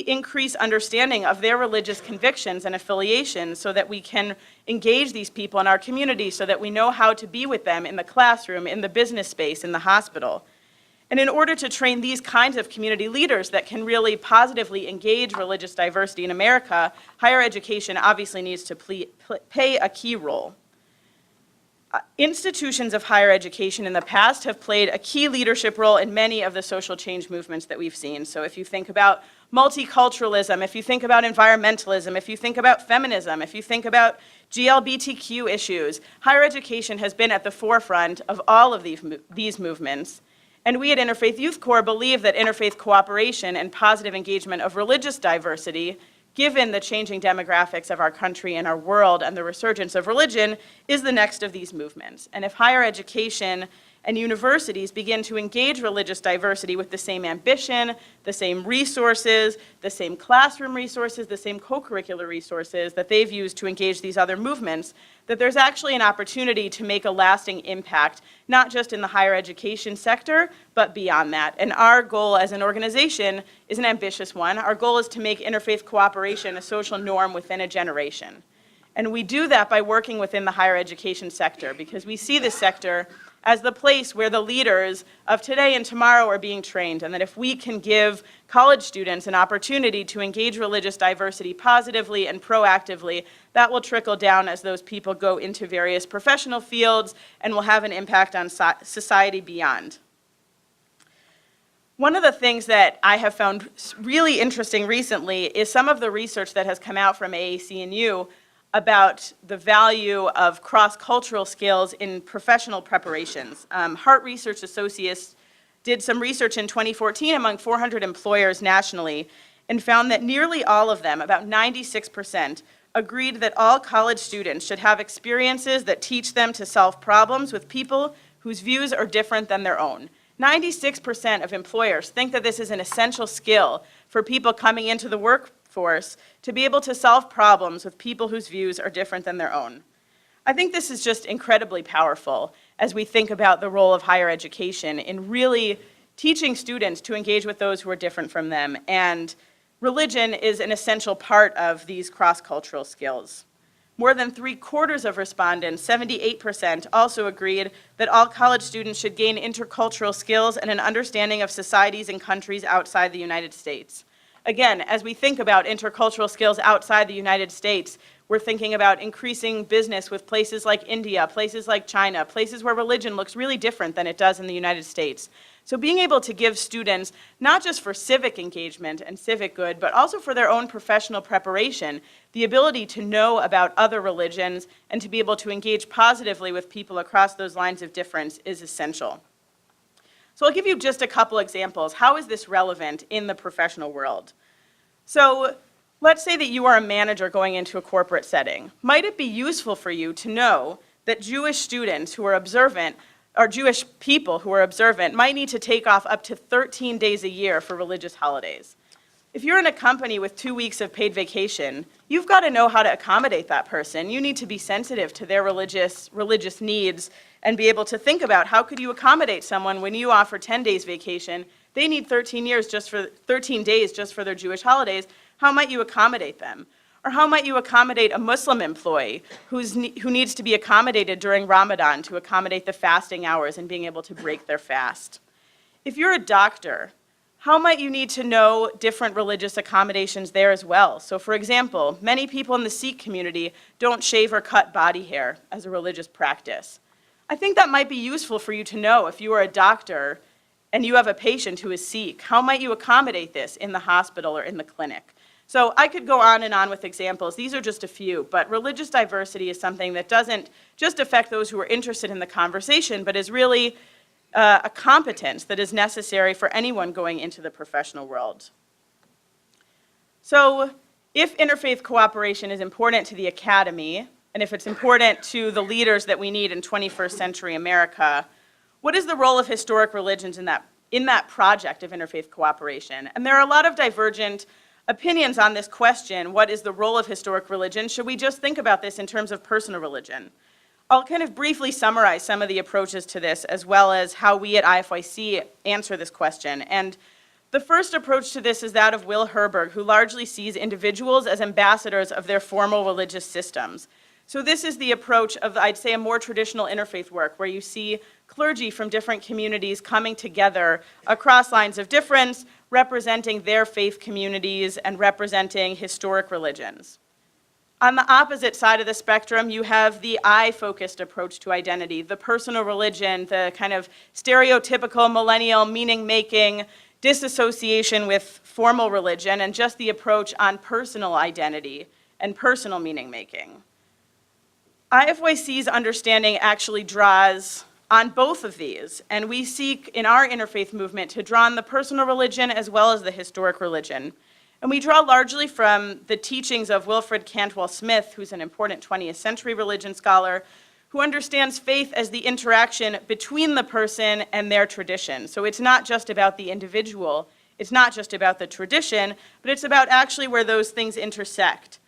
Increase understanding of their religious convictions and affiliations so that we can engage these people in our community, so that we know how to be with them in the classroom, in the business space, in the hospital. And in order to train these kinds of community leaders that can really positively engage religious diversity in America, higher education obviously needs to play a key role. Institutions of higher education in the past have played a key leadership role in many of the social change movements that we've seen. So if you think about multiculturalism, if you think about environmentalism, if you think about feminism, if you think about GLBTQ issues, higher education has been at the forefront of all of these movements. And we at Interfaith Youth Core believe that interfaith cooperation and positive engagement of religious diversity, given the changing demographics of our country and our world and the resurgence of religion, is the next of these movements. And if higher education and universities begin to engage religious diversity with the same ambition, the same resources, the same classroom resources, the same co-curricular resources that they've used to engage these other movements, that there's actually an opportunity to make a lasting impact, not just in the higher education sector, but beyond that. And our goal as an organization is an ambitious one. Our goal is to make interfaith cooperation a social norm within a generation. And we do that by working within the higher education sector, because we see this sector as the place where the leaders of today and tomorrow are being trained, and that if we can give college students an opportunity to engage religious diversity positively and proactively, that will trickle down as those people go into various professional fields and will have an impact on society beyond. One of the things that I have found really interesting recently is some of the research that has come out from AAC&U about the value of cross-cultural skills in professional preparations. Hart Research Associates did some research in 2014 among 400 employers nationally and found that nearly all of them, about 96%, agreed that all college students should have experiences that teach them to solve problems with people whose views are different than their own. 96% of employers think that this is an essential skill for people coming into the workforce to be able to solve problems with people whose views are different than their own. I think this is just incredibly powerful as we think about the role of higher education in really teaching students to engage with those who are different from them. And religion is an essential part of these cross-cultural skills. More than 3/4 of respondents, 78%, also agreed that all college students should gain intercultural skills and an understanding of societies and countries outside the United States. Again, as we think about intercultural skills outside the United States, we're thinking about increasing business with places like India, places like China, places where religion looks really different than it does in the United States. So being able to give students, not just for civic engagement and civic good, but also for their own professional preparation, the ability to know about other religions and to be able to engage positively with people across those lines of difference is essential. So I'll give you just a couple examples. How is this relevant in the professional world? So let's say that you are a manager going into a corporate setting. Might it be useful for you to know that Jewish students who are observant, or Jewish people who are observant, might need to take off up to 13 days a year for religious holidays? If you're in a company with 2 weeks of paid vacation, you've got to know how to accommodate that person. You need to be sensitive to their religious needs and be able to think about how could you accommodate someone when you offer 10 days vacation. They need 13 days just for their Jewish holidays. How might you accommodate them? Or how might you accommodate a Muslim employee who needs to be accommodated during Ramadan to accommodate the fasting hours and being able to break their fast? If you're a doctor, how might you need to know different religious accommodations there as well? So for example, many people in the Sikh community don't shave or cut body hair as a religious practice. I think that might be useful for you to know if you are a doctor and you have a patient who is Sikh. How might you accommodate this in the hospital or in the clinic? So I could go on and on with examples. These are just a few, but religious diversity is something that doesn't just affect those who are interested in the conversation, but is really a competence that is necessary for anyone going into the professional world. So if interfaith cooperation is important to the academy, and if it's important to the leaders that we need in 21st century America, what is the role of historic religions in that project of interfaith cooperation? And there are a lot of divergent opinions on this question, what is the role of historic religion? Should we just think about this in terms of personal religion? I'll kind of briefly summarize some of the approaches to this, as well as how we at IFYC answer this question. And the first approach to this is that of Will Herberg, who largely sees individuals as ambassadors of their formal religious systems. So this is the approach of, I'd say, a more traditional interfaith work, where you see clergy from different communities coming together across lines of difference, representing their faith communities and representing historic religions. On the opposite side of the spectrum, you have the I-focused approach to identity, the personal religion, the kind of stereotypical millennial meaning-making disassociation with formal religion, and just the approach on personal identity and personal meaning-making. IFYC's understanding actually draws on both of these, and we seek in our interfaith movement to draw on the personal religion as well as the historic religion. And we draw largely from the teachings of Wilfred Cantwell Smith, who's an important 20th century religion scholar, who understands faith as the interaction between the person and their tradition. So it's not just about the individual, it's not just about the tradition, but it's about actually where those things intersect.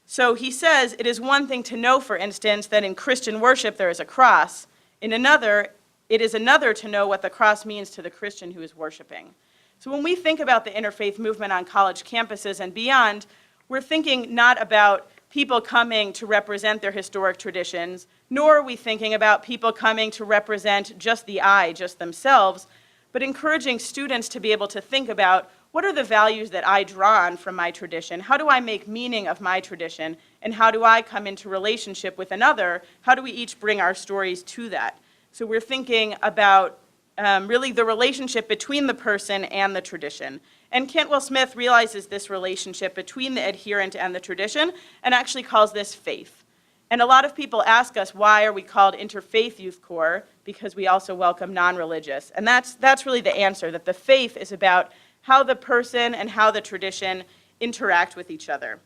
So he says, it is one thing to know, for instance, that in Christian worship there is a cross. In another, it is another to know what the cross means to the Christian who is worshiping. So when we think about the interfaith movement on college campuses and beyond, we're thinking not about people coming to represent their historic traditions, nor are we thinking about people coming to represent just the I, just themselves, but encouraging students to be able to think about what are the values that I draw on from my tradition? How do I make meaning of my tradition? And how do I come into relationship with another? How do we each bring our stories to that? So we're thinking about really the relationship between the person and the tradition. And Cantwell Smith realizes this relationship between the adherent and the tradition and actually calls this faith. And a lot of people ask us, why are we called Interfaith Youth Core? Because we also welcome non-religious. And that's really the answer, that the faith is about how the person and how the tradition interact with each other.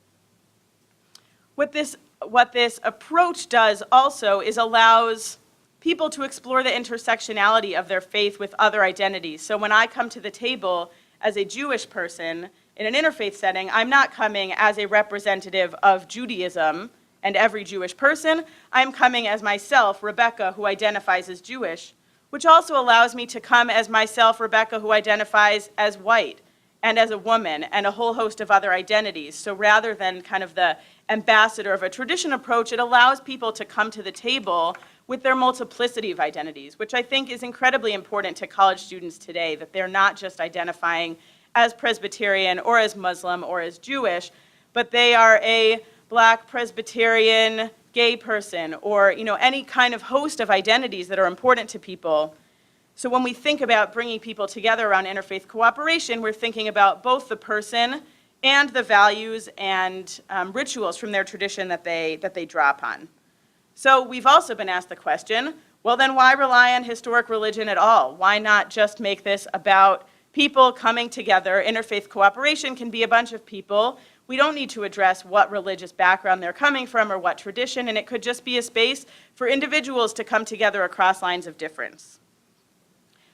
What this approach does also is allows people to explore the intersectionality of their faith with other identities. So when I come to the table as a Jewish person in an interfaith setting, I'm not coming as a representative of Judaism and every Jewish person. I'm coming as myself, Rebecca, who identifies as Jewish, which also allows me to come as myself, Rebecca, who identifies as white and as a woman and a whole host of other identities. So rather than kind of the ambassador of a tradition approach, it allows people to come to the table with their multiplicity of identities, which I think is incredibly important to college students today, that they're not just identifying as Presbyterian or as Muslim or as Jewish, but they are a Black, Presbyterian, gay person, or any kind of host of identities that are important to people. So when we think about bringing people together around interfaith cooperation, we're thinking about both the person and the values and rituals from their tradition that they draw upon. So we've also been asked the question, well then why rely on historic religion at all? Why not just make this about people coming together? Interfaith cooperation can be a bunch of people. We don't need to address what religious background they're coming from or what tradition, and it could just be a space for individuals to come together across lines of difference.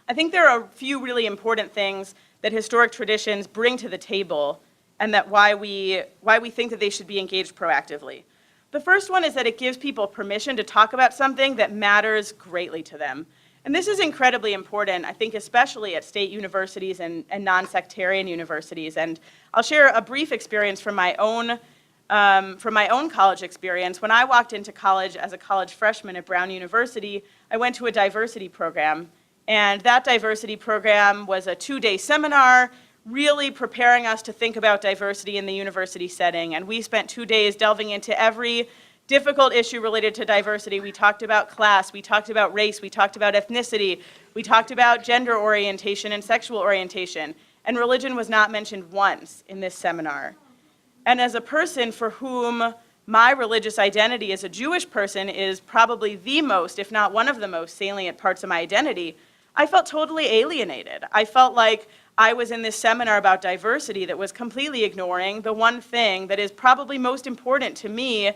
I think there are a few really important things that historic traditions bring to the table, and that why we think that they should be engaged proactively. The first one is that it gives people permission to talk about something that matters greatly to them. And this is incredibly important, I think, especially at state universities and non-sectarian universities. And I'll share a brief experience from my own college experience. When I walked into college as a college freshman at Brown University, I went to a diversity program. And that diversity program was a 2-day seminar, really preparing us to think about diversity in the university setting. And we spent 2 days delving into every difficult issue related to diversity. We talked about class, we talked about race, we talked about ethnicity, we talked about gender orientation and sexual orientation. And religion was not mentioned once in this seminar. And as a person for whom my religious identity as a Jewish person is probably the most, if not one of the most salient parts of my identity, I felt totally alienated. I felt like I was in this seminar about diversity that was completely ignoring the one thing that is probably most important to me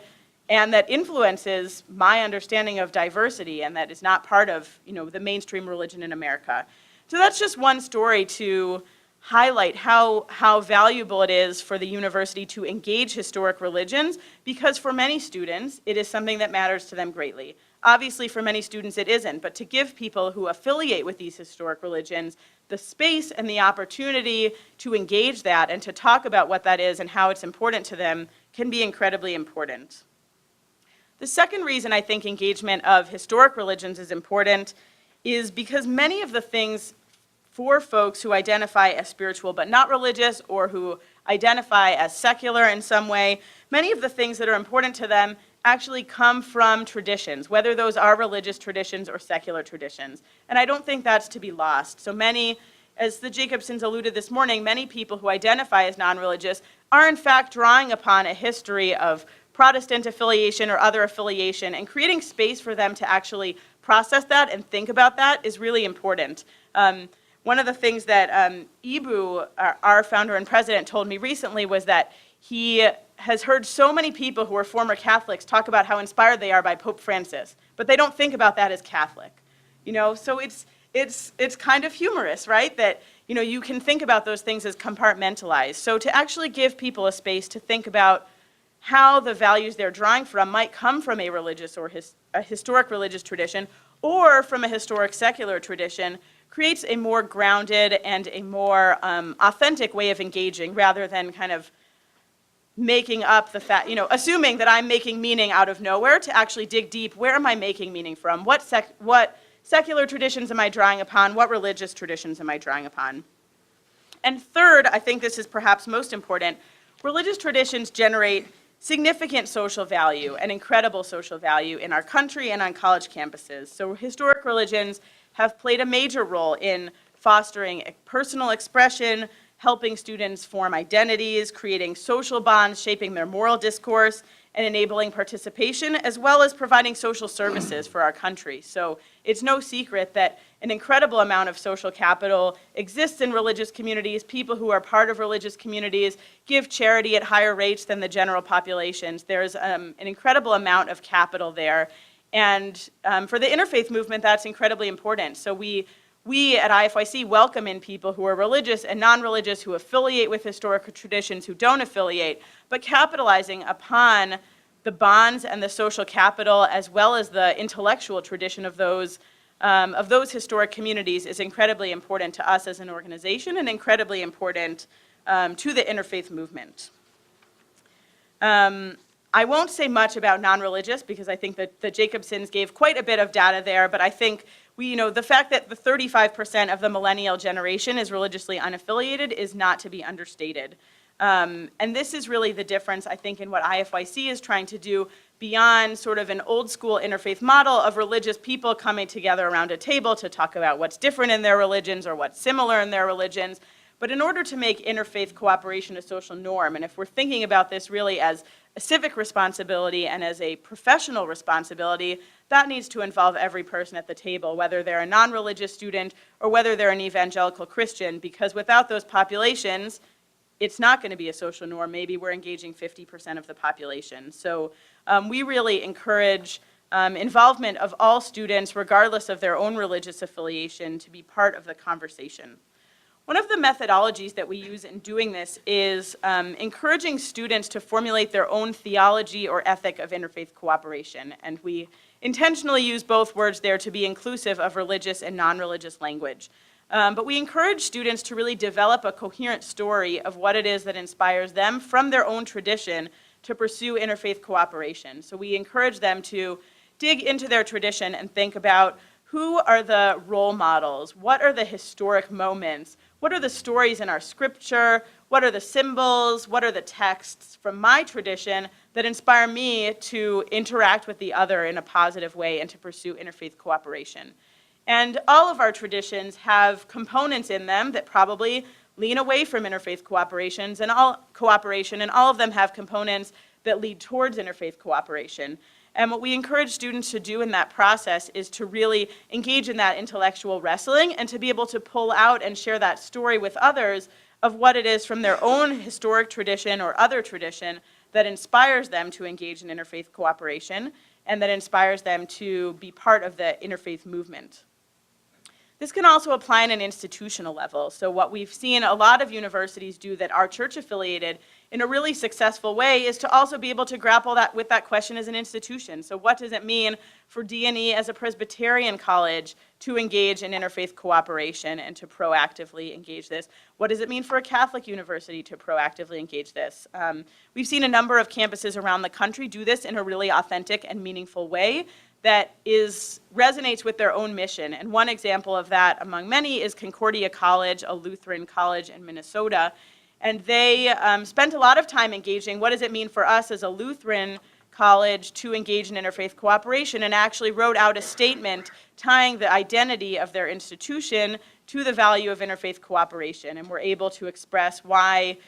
and that influences my understanding of diversity and that is not part of the mainstream religion in America. So that's just one story to highlight how valuable it is for the university to engage historic religions, because for many students, it is something that matters to them greatly. Obviously, for many students, it isn't, but to give people who affiliate with these historic religions the space and the opportunity to engage that and to talk about what that is and how it's important to them can be incredibly important. The second reason I think engagement of historic religions is important is because many of the things for folks who identify as spiritual but not religious, or who identify as secular in some way, many of the things that are important to them actually come from traditions, whether those are religious traditions or secular traditions. And I don't think that's to be lost. So many, as the Jacobsons alluded this morning, many people who identify as non-religious are in fact drawing upon a history of Protestant affiliation or other affiliation, and creating space for them to actually process that and think about that is really important. One of the things that Ibu, our founder and president, told me recently was that he has heard so many people who are former Catholics talk about how inspired they are by Pope Francis, but they don't think about that as Catholic. You know, so it's kind of humorous, right? That, you know, you can think about those things as compartmentalized. So to actually give people a space to think about how the values they're drawing from might come from a religious or a historic religious tradition, or from a historic secular tradition, creates a more grounded and a more authentic way of engaging, rather than kind of making up the fact, you know, assuming that I'm making meaning out of nowhere, to actually dig deep. Where am I making meaning from? What secular traditions am I drawing upon? What religious traditions am I drawing upon? And third, I think this is perhaps most important, religious traditions generate significant social value and incredible social value in our country and on college campuses. So historic religions have played a major role in fostering personal expression, helping students form identities, creating social bonds, shaping their moral discourse, and enabling participation, as well as providing social services for our country. So it's no secret that an incredible amount of social capital exists in religious communities. People who are part of religious communities give charity at higher rates than the general populations. There's an incredible amount of capital there. And for the interfaith movement, that's incredibly important. So we at IFYC welcome in people who are religious and non-religious, who affiliate with historic traditions, who don't affiliate, but capitalizing upon the bonds and the social capital, as well as the intellectual tradition of those historic communities, is incredibly important to us as an organization, and incredibly important to the interfaith movement. I won't say much about non-religious, because I think that the Jacobsons gave quite a bit of data there, but I think the fact that the 35% of the millennial generation is religiously unaffiliated is not to be understated. And this is really the difference, I think, in what IFYC is trying to do, beyond sort of an old school interfaith model of religious people coming together around a table to talk about what's different in their religions or what's similar in their religions. But in order to make interfaith cooperation a social norm, and if we're thinking about this really as a civic responsibility and as a professional responsibility, that needs to involve every person at the table, whether they're a non-religious student or whether they're an evangelical Christian, because without those populations, it's not going to be a social norm. Maybe we're engaging 50% of the population. So we really encourage involvement of all students, regardless of their own religious affiliation, to be part of the conversation. One of the methodologies that we use in doing this is encouraging students to formulate their own theology or ethic of interfaith cooperation. And we intentionally use both words there to be inclusive of religious and non-religious language. But we encourage students to really develop a coherent story of what it is that inspires them from their own tradition to pursue interfaith cooperation. So we encourage them to dig into their tradition and think about who are the role models, what are the historic moments, what are the stories in our scripture, what are the symbols, what are the texts from my tradition that inspire me to interact with the other in a positive way and to pursue interfaith cooperation. And all of our traditions have components in them that probably lean away from interfaith cooperation, and all of them have components that lead towards interfaith cooperation. And what we encourage students to do in that process is to really engage in that intellectual wrestling and to be able to pull out and share that story with others of what it is from their own historic tradition or other tradition that inspires them to engage in interfaith cooperation and that inspires them to be part of the interfaith movement. This can also apply on an institutional level. So what we've seen a lot of universities do that are church affiliated in a really successful way is to also be able to grapple with that question as an institution. So what does it mean for D&E as a Presbyterian college to engage in interfaith cooperation and to proactively engage this? What does it mean for a Catholic university to proactively engage this? We've seen a number of campuses around the country do this in a really authentic and meaningful way that resonates with their own mission. And one example of that among many is Concordia College, a Lutheran college in Minnesota. And they spent a lot of time engaging, what does it mean for us as a Lutheran college to engage in interfaith cooperation, and actually wrote out a statement tying the identity of their institution to the value of interfaith cooperation, and were able to express why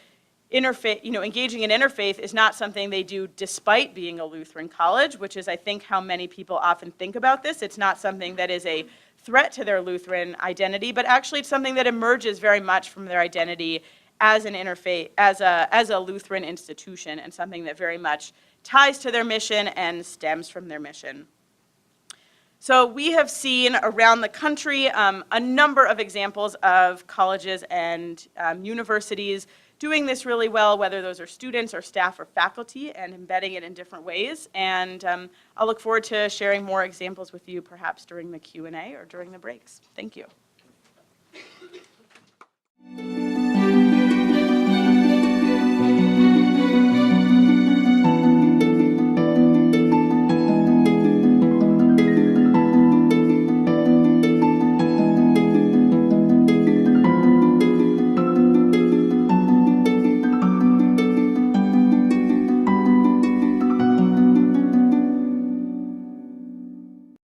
engaging in interfaith is not something they do despite being a Lutheran college, which is, I think, how many people often think about this. It's not something that is a threat to their Lutheran identity, but actually it's something that emerges very much from their identity as an interfaith, as a Lutheran institution, and something that very much ties to their mission and stems from their mission. So we have seen around the country a number of examples of colleges and universities doing this really well, whether those are students or staff or faculty, and embedding it in different ways. And I'll look forward to sharing more examples with you perhaps during the Q&A or during the breaks. Thank you.